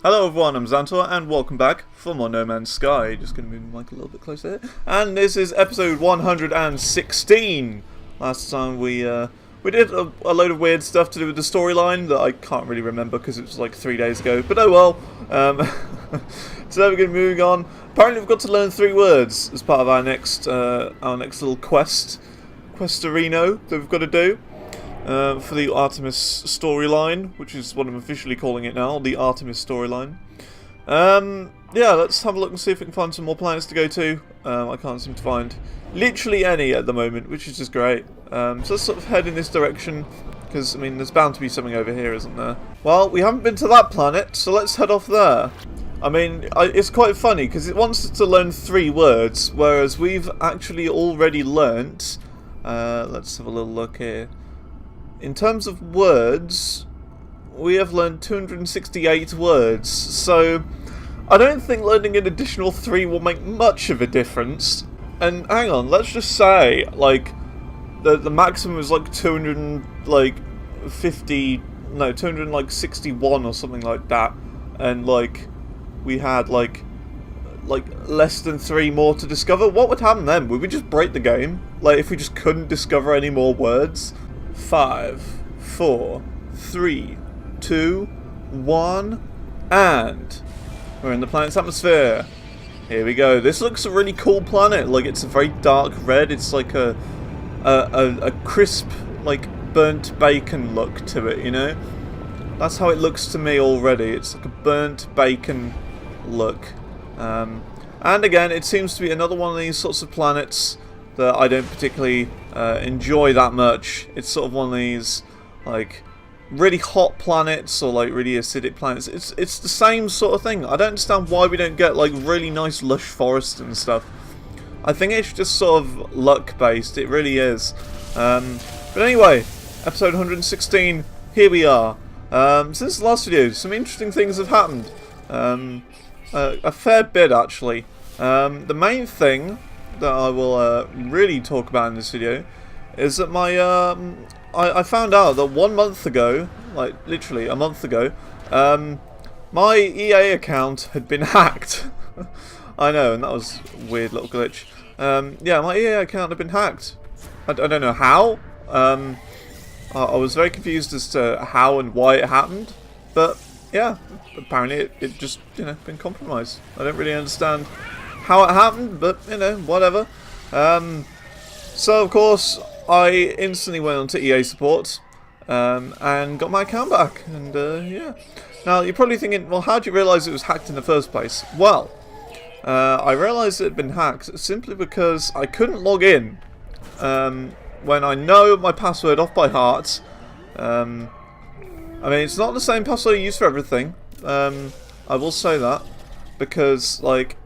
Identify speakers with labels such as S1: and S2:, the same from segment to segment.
S1: Hello everyone, I'm Zantor and welcome back for more No Man's Sky. Just going to move the mic a little bit closer here. And this is episode 116. Last time we did a load of weird stuff to do with the storyline that I can't really remember because it was like 3 days ago. But oh well. So we're going to be moving on. Apparently we've got to learn 3 words as part of our next little questarino that we've got to do. For the Artemis storyline, which is what I'm officially calling it now, the Artemis storyline. Yeah, let's have a look and see if we can find some more planets to go to. I can't seem to find literally any at the moment, which is just great. So let's sort of head in this direction, because, I mean, there's bound to be something over here, isn't there? Well, we haven't been to that planet, so let's head off there. I mean, it's quite funny, because it wants us to learn 3 words, whereas we've actually already learnt... let's have a little look here. In terms of words, we have learned 268 words, so I don't think learning an additional 3 will make much of a difference. And hang on, let's just say, like, the maximum is like 261 or something like that, and like, we had like less than 3 more to discover. What would happen then? Would we just break the game? Like, if we just couldn't discover any more words? 5, 4, 3, 2, 1, and we're in the planet's atmosphere. Here we go. This looks a really cool planet. Like, it's a very dark red. It's like a crisp, like, burnt bacon look to it, you know? That's how it looks to me already. It's like a burnt bacon look. And again, it seems to be another one of these sorts of planets that I don't particularly enjoy that much. It's sort of one of these, like, really hot planets or like really acidic planets. It's the same sort of thing. I don't understand why we don't get like really nice lush forests and stuff. I think it's just sort of luck based. It really is. But anyway, episode 116. Here we are. Since the last video, some interesting things have happened. A fair bit actually. The main thing that I will really talk about in this video is that my I found out that 1 month ago, like literally a month ago, my EA account had been hacked. I know, and that was a weird little glitch. Yeah, my EA account had been hacked. I don't know how. I was very confused as to how and why it happened, but yeah, apparently it just, you know, been compromised. I don't really understand how it happened, but, you know, whatever. So, of course, I instantly went on to EA support and got my account back. And, yeah. Now, you're probably thinking, well, how did you realise it was hacked in the first place? Well, I realised it had been hacked simply because I couldn't log in when I know my password off by heart. I mean, it's not the same password I use for everything. I will say that. Because, like,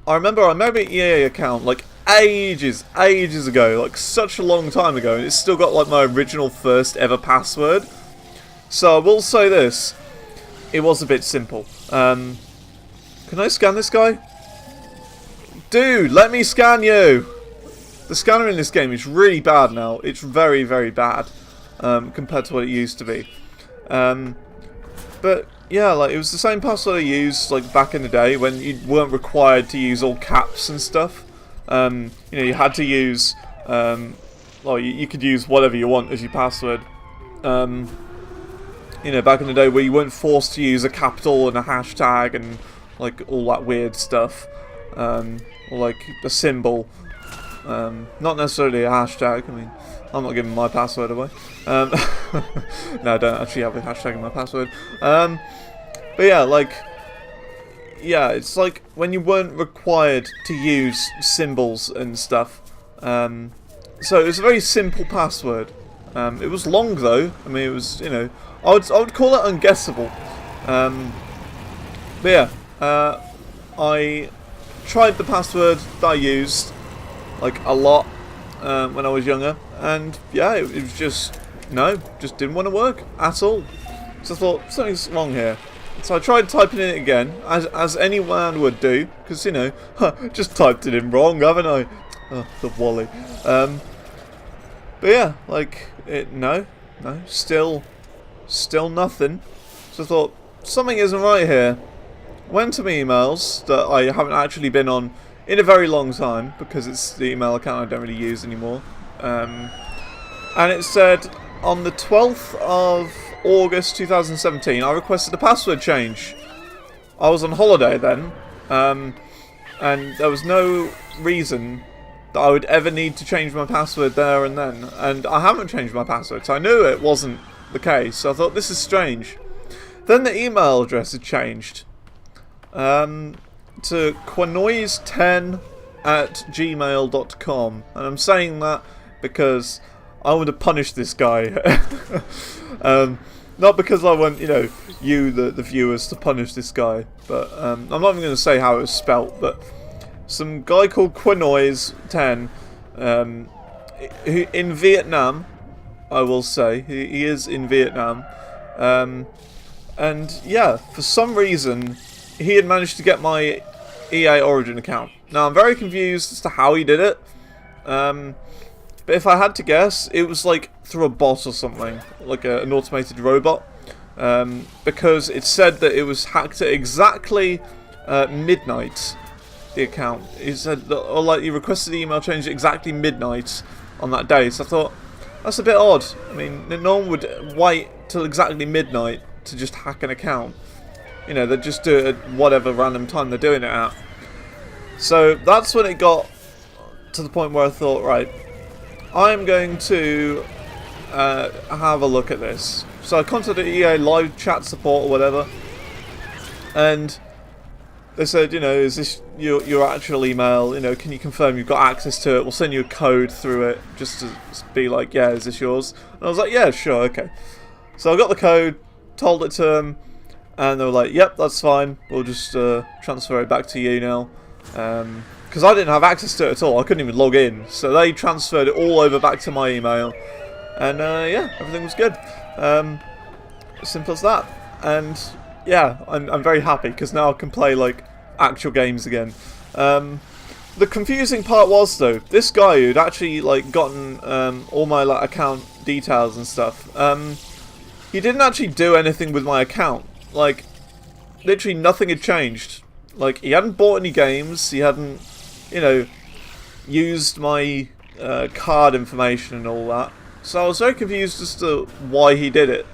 S1: I remember I made an EA account, like, ages ago, like, such a long time ago, and it's still got, like, my original first ever password. So, I will say this, it was a bit simple. Can I scan this guy? Dude, let me scan you! The scanner in this game is really bad now. It's very, very bad, compared to what it used to be. But yeah, like, it was the same password I used, like, back in the day when you weren't required to use all caps and stuff. You know, you had to use, well, you could use whatever you want as your password. You know, back in the day where you weren't forced to use a capital and a hashtag and, like, all that weird stuff. Or, like, a symbol. Not necessarily a hashtag. I mean, I'm not giving my password away. No, I don't actually have a hashtag in my password. But yeah, like, yeah, it's like when you weren't required to use symbols and stuff. So it was a very simple password. It was long though. I mean, it was, you know, I would call it unguessable. But yeah, I tried the password that I used, like, a lot when I was younger, and yeah, it was just, no, just didn't want to work at all. So I thought, something's wrong here. So I tried typing it in again, as anyone would do, because, you know, just typed it in wrong, haven't I? Oh, the Wally. But yeah, like, no, still nothing. So I thought, something isn't right here. went to my emails that I haven't actually been on in a very long time, because it's the email account I don't really use anymore. And it said, on the 12th of August 2017, I requested a password change. I was on holiday then, and there was no reason that I would ever need to change my password there and then. And I haven't changed my password, so I knew it wasn't the case. So I thought, this is strange. Then the email address had changed to quanoise10@gmail.com, and I'm saying that because I want to punish this guy. Not because I want, you, the viewers, to punish this guy, but I'm not even going to say how it was spelt, but some guy called Quanoise10, who in Vietnam, I will say, he is in Vietnam, and yeah, for some reason, he had managed to get my EA Origin account. Now, I'm very confused as to how he did it, but if I had to guess, it was like through a bot or something, like an automated robot, because it said that it was hacked at exactly midnight, the account. It said that, or like, you requested the email change at exactly midnight on that day, so I thought, that's a bit odd. I mean, no one would wait till exactly midnight to just hack an account. They'd just do it at whatever random time they're doing it at. So that's when it got to the point where I thought, right, I'm going to have a look at this. So I contacted EA live chat support or whatever, and they said, is this your actual email? Can you confirm you've got access to it? We'll send you a code through it, just to be like, yeah, is this yours? And I was like, yeah, sure, okay. So I got the code, told it to them, and they were like, yep, that's fine. We'll just transfer it back to you now. Because I didn't have access to it at all. I couldn't even log in. So they transferred it all over back to my email. And yeah, everything was good. Simple as that. And yeah, I'm very happy because now I can play like actual games again. The confusing part was, though, this guy who'd actually like gotten all my like account details and stuff, he didn't actually do anything with my account. Like, literally nothing had changed. Like, he hadn't bought any games, he hadn't, used my card information and all that. So I was very confused as to why he did it.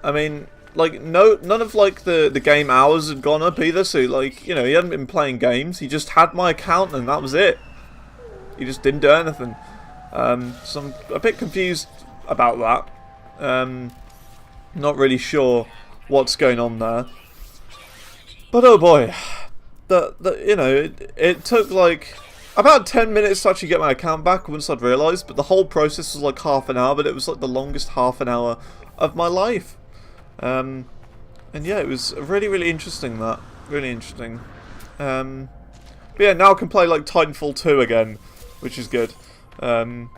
S1: I mean, like, none of like the game hours had gone up either, so like, he hadn't been playing games, he just had my account and that was it. He just didn't do anything. So I'm a bit confused about that. Not really sure what's going on there. But oh boy, it took like about 10 minutes to actually get my account back once I'd realised, but the whole process was like half an hour, but it was like the longest half an hour of my life. And yeah, it was really, really interesting, that. Really interesting. But yeah, now I can play like Titanfall 2 again, which is good. And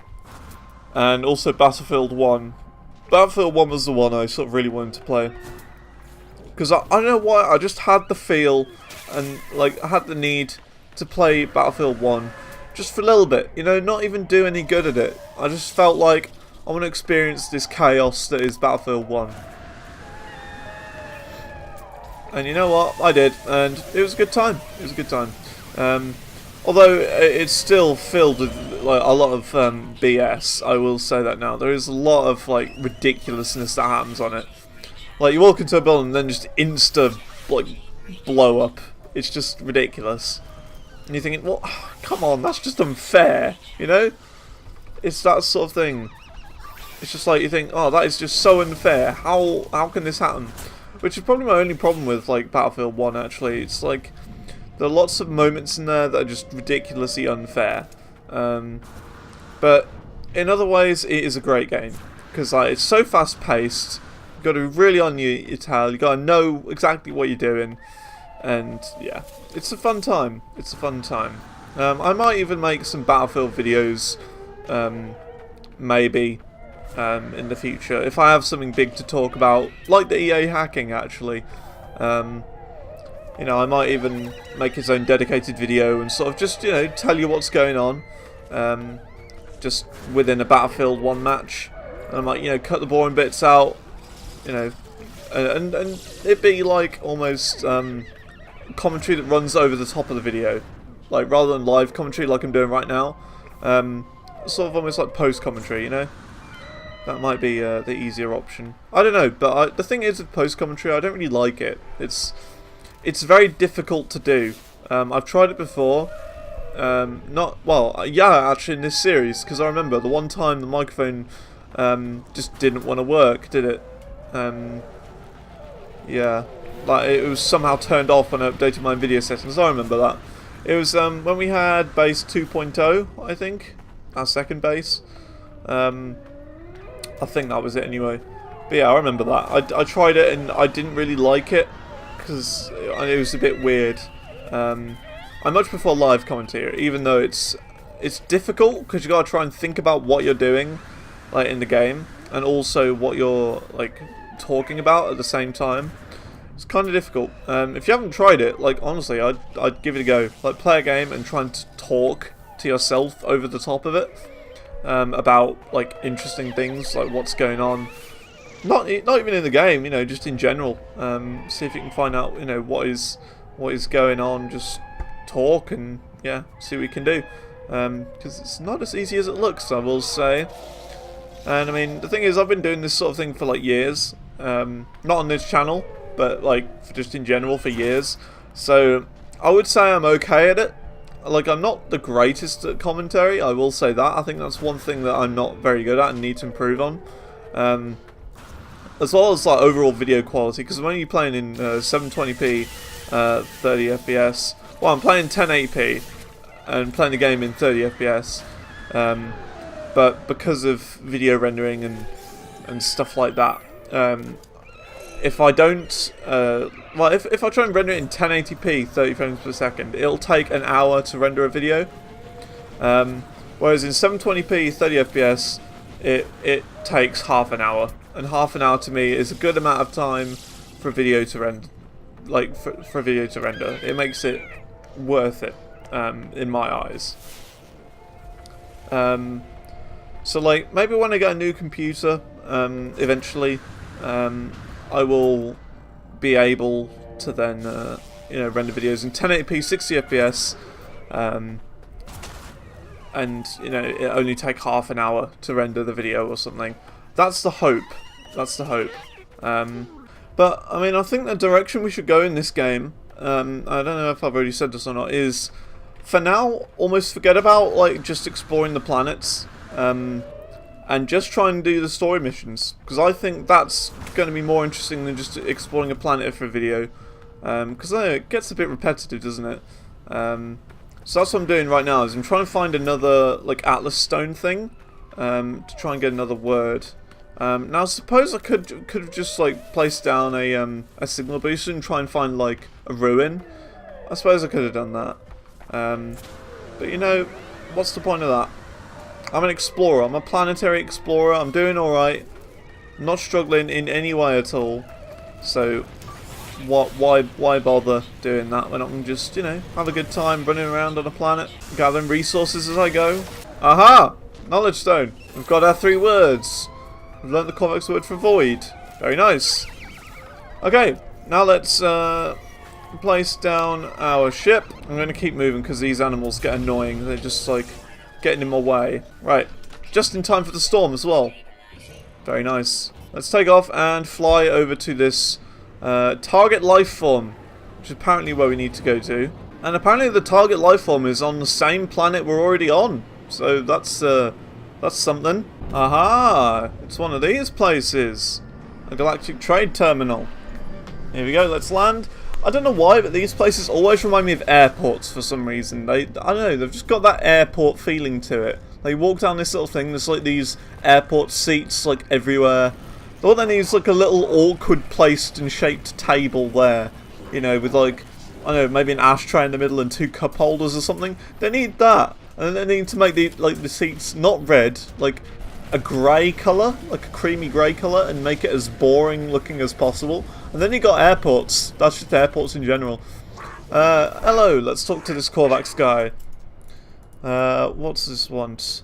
S1: also Battlefield 1. Battlefield 1 was the one I sort of really wanted to play. Because I don't know why, I just had the feel and like I had the need to play Battlefield 1 just for a little bit, not even do any good at it. I just felt like I want to experience this chaos that is Battlefield 1. And you know what? I did, and it was a good time. It was a good time. Although it's still filled with like a lot of BS, I will say that now. There is a lot of like ridiculousness that happens on it. Like, you walk into a building and then just insta like blow up. It's just ridiculous. And you're thinking, well, come on, that's just unfair, It's that sort of thing. It's just like you think, oh, that is just so unfair. How can this happen? Which is probably my only problem with like Battlefield 1. Actually, it's like there are lots of moments in there that are just ridiculously unfair. But in other ways, it is a great game because like it's so fast paced. You've got to be really on your tail. You got to know exactly what you're doing, and yeah, it's a fun time. It's a fun time. I might even make some Battlefield videos, maybe. In the future, if I have something big to talk about, like the EA hacking, actually, I might even make its own dedicated video and sort of just, tell you what's going on, just within a Battlefield 1 match. And I might, cut the boring bits out, and it be like almost commentary that runs over the top of the video, like rather than live commentary like I'm doing right now. Sort of almost like post commentary, you know. That might be the easier option. I don't know, but the thing is with post commentary, I don't really like it. It's very difficult to do. I've tried it before. Yeah, actually in this series, because I remember the one time the microphone just didn't want to work, did it? Yeah, like it was somehow turned off when I updated my video settings. I remember that. It was when we had base 2.0, I think, our second base. I think that was it anyway. But yeah, I remember that. I tried it and I didn't really like it because it was a bit weird. I much prefer live commentary, even though it's difficult because you gotta try and think about what you're doing, like in the game, and also what you're like talking about at the same time. It's kind of difficult. If you haven't tried it, like honestly, I'd give it a go. Like play a game and try and talk to yourself over the top of it about like interesting things, like what's going on. Not even in the game, you know, just in general. See if you can find out, you know, what is going on. Just talk and yeah, see what we can do. Because it's not as easy as it looks, I will say. And I mean, the thing is, I've been doing this sort of thing for like years. Not on this channel, but like just in general for years. So I would say I'm okay at it. Like, I'm not the greatest at commentary, I will say that. I think that's one thing that I'm not very good at and need to improve on. As well as like overall video quality, because when you're playing in 720p, 30 FPS, well, I'm playing 1080p and playing the game in 30 FPS, but because of video rendering and stuff like that, if I don't, well, if I try and render it in 1080p, 30 frames per second, it'll take an hour to render a video. Whereas in 720p, 30 FPS, it takes half an hour, and half an hour to me is a good amount of time for a video to render. Like for a video to render, it makes it worth it in my eyes. So like maybe when I get a new computer, eventually. I will be able to then, you know, render videos in 1080p, 60 FPS, and you know, it only take half an hour to render the video or something. That's the hope. That's the hope. But I mean, I think the direction we should go in this game, I don't know if I've already said this or not, is for now almost forget about like just exploring the planets. And just try and do the story missions, because I think that's going to be more interesting than just exploring a planet for a video, because it gets a bit repetitive, doesn't it? So that's what I'm doing right now, is I'm trying to find another like Atlas stone thing, to try and get another word. Now I suppose I could have just like placed down a signal booster and try and find like a ruin. I suppose I could have done that, but you know, what's the point of that? I'm an explorer. I'm a planetary explorer. I'm doing alright. I'm not struggling in any way at all. So, why bother doing that when I can just, you know, have a good time running around on a planet, gathering resources as I go? Aha! Knowledge stone. We've got our 3 words. We've learnt the Korvax word for void. Very nice. Okay, now let's place down our ship. I'm going to keep moving because these animals get annoying. They're just like getting in my way. Right, just in time for the storm as well. Very nice. Let's take off and fly over to this target life form, which is apparently where we need to go to. And apparently the target life form is on the same planet we're already on. So that's something. Aha! It's one of these places. A galactic trade terminal. Here we go, let's land. I don't know why, but these places always remind me of airports for some reason. I don't know, they've just got that airport feeling to it. They walk down this little thing, there's like these airport seats like everywhere. All they need is like a little awkward placed and shaped table there. You know, with like, I don't know, maybe an ashtray in the middle and 2 cup holders or something. They need that. And they need to make the seats not red, like a grey colour, like a creamy grey colour, and make it as boring looking as possible. And then you got airports. That's just airports in general. Hello, let's talk to this Korvax guy. What's this want?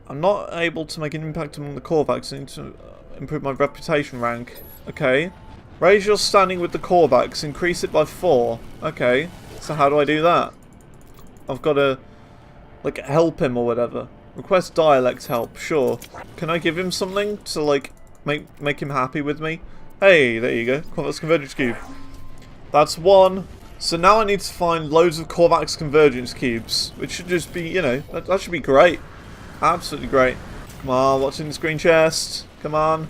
S1: I'm not able to make an impact among the Korvax. I need to improve my reputation rank. Okay. Raise your standing with the Korvax. Increase it by 4. Okay. So how do I do that? I've got to, like, help him or whatever. Request dialect help. Sure. Can I give him something to, like, make him happy with me? Hey, there you go. Korvax Convergence Cube. That's 1. So now I need to find loads of Korvax Convergence Cubes. Which should just be, you know, that should be great. Absolutely great. Come on, what's in this green chest? Come on.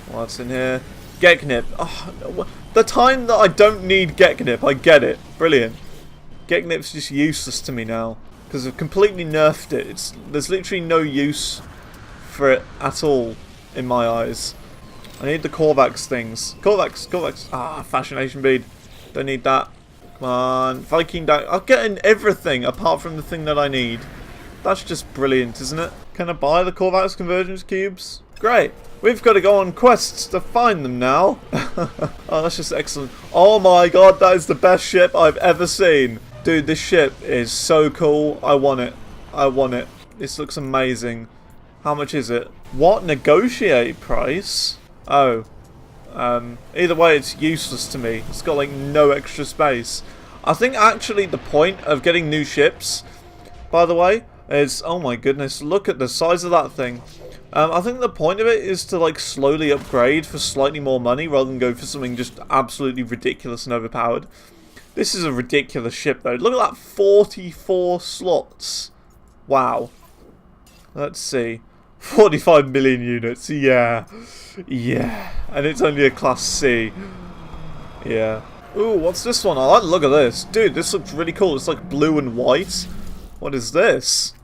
S1: What's in here? Geknip. Oh, the time that I don't need Geknip, I get it. Brilliant. Geknip's just useless to me now. Because I've completely nerfed it. There's literally no use for it at all, in my eyes. I need the Korvax things. Korvax. Ah, Fascination Bead. Don't need that. Come on. Viking Down. I'm getting everything apart from the thing that I need. That's just brilliant, isn't it? Can I buy the Korvax Convergence Cubes? Great. We've got to go on quests to find them now. Oh, that's just excellent. Oh my god, that is the best ship I've ever seen. Dude, this ship is so cool. I want it. I want it. This looks amazing. How much is it? What? Negotiate price? Oh. Either way, it's useless to me. It's got, like, no extra space. I think, actually, the point of getting new ships, by the way, is... Oh, my goodness. Look at the size of that thing. I think the point of it is to, like, slowly upgrade for slightly more money rather than go for something just absolutely ridiculous and overpowered. This is a ridiculous ship, though. Look at that, 44 slots. Wow. Let's see. 45 million units. Yeah. Yeah. And it's only a Class C. Yeah. Ooh, what's this one? I like the look of this. Dude, this looks really cool. It's like blue and white. What is this?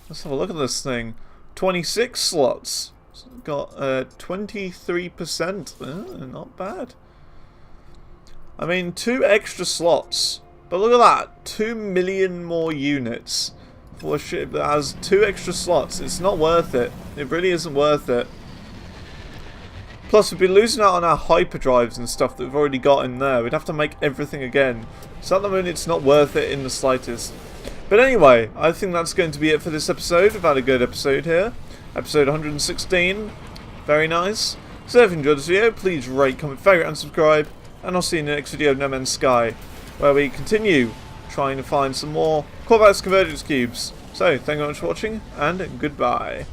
S1: Let's have a look at this thing. 26 slots. It's got 23%. Not bad. I mean, 2 extra slots. But look at that. 2 million more units for a ship that has 2 extra slots. It's not worth it. It really isn't worth it. Plus, we'd be losing out on our hyperdrives and stuff that we've already got in there. We'd have to make everything again. So at the moment, it's not worth it in the slightest. But anyway, I think that's going to be it for this episode. We've had a good episode here. Episode 116. Very nice. So if you enjoyed this video, please rate, comment, favourite and subscribe. And I'll see you in the next video of No Man's Sky, where we continue trying to find some more Korvax Convergence Cubes. So, thank you very much for watching, and goodbye.